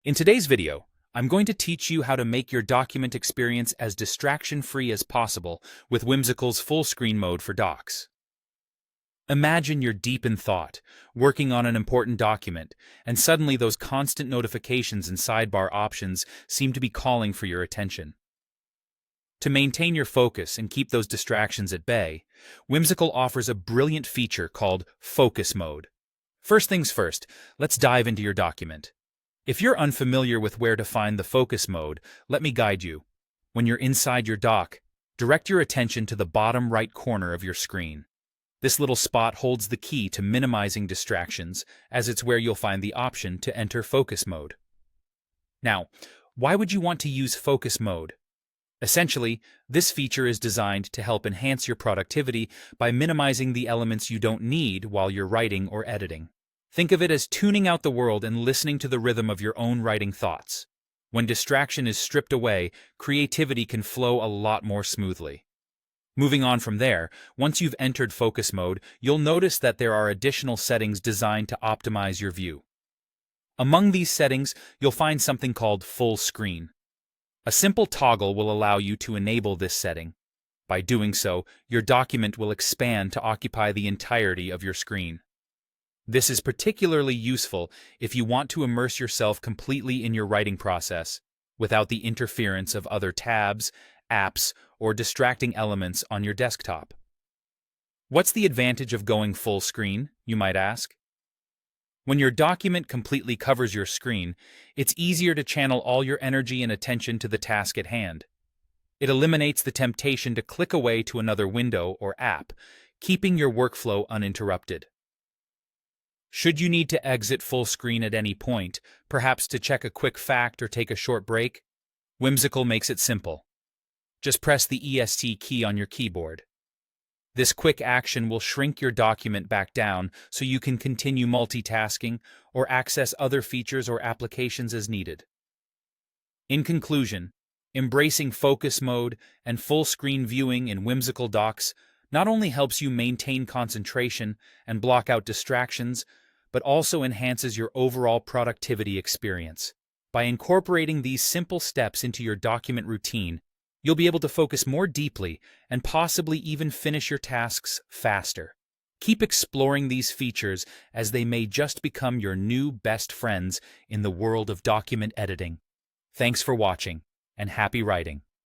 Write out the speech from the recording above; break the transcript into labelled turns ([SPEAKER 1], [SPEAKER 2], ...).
[SPEAKER 1] In today's video, I'm going to teach you how to make your document experience as distraction-free as possible with Whimsical's full-screen mode for docs. Imagine you're deep in thought, working on an important document, and suddenly those constant notifications and sidebar options seem to be calling for your attention. To maintain your focus and keep those distractions at bay, Whimsical offers a brilliant feature called Focus Mode. First things first, let's dive into your document. If you're unfamiliar with where to find the focus mode, let me guide you. When you're inside your doc, direct your attention to the bottom right corner of your screen. This little spot holds the key to minimizing distractions, as it's where you'll find the option to enter focus mode. Now, why would you want to use focus mode? Essentially, this feature is designed to help enhance your productivity by minimizing the elements you don't need while you're writing or editing. Think of it as tuning out the world and listening to the rhythm of your own writing thoughts. When distraction is stripped away, creativity can flow a lot more smoothly. Moving on from there, once you've entered focus mode, you'll notice that there are additional settings designed to optimize your view. Among these settings, you'll find something called full screen. A simple toggle will allow you to enable this setting. By doing so, your document will expand to occupy the entirety of your screen. This is particularly useful if you want to immerse yourself completely in your writing process without the interference of other tabs, apps, or distracting elements on your desktop. What's the advantage of going full screen, you might ask? When your document completely covers your screen, it's easier to channel all your energy and attention to the task at hand. It eliminates the temptation to click away to another window or app, keeping your workflow uninterrupted. Should you need to exit full screen at any point, perhaps to check a quick fact or take a short break, Whimsical makes it simple. Just press the ESC key on your keyboard. This quick action will shrink your document back down so you can continue multitasking or access other features or applications as needed. In conclusion, embracing focus mode and full screen viewing in Whimsical docs not only helps you maintain concentration and block out distractions, but also enhances your overall productivity experience. By incorporating these simple steps into your document routine, you'll be able to focus more deeply and possibly even finish your tasks faster. Keep exploring these features as they may just become your new best friends in the world of document editing. Thanks for watching, and happy writing.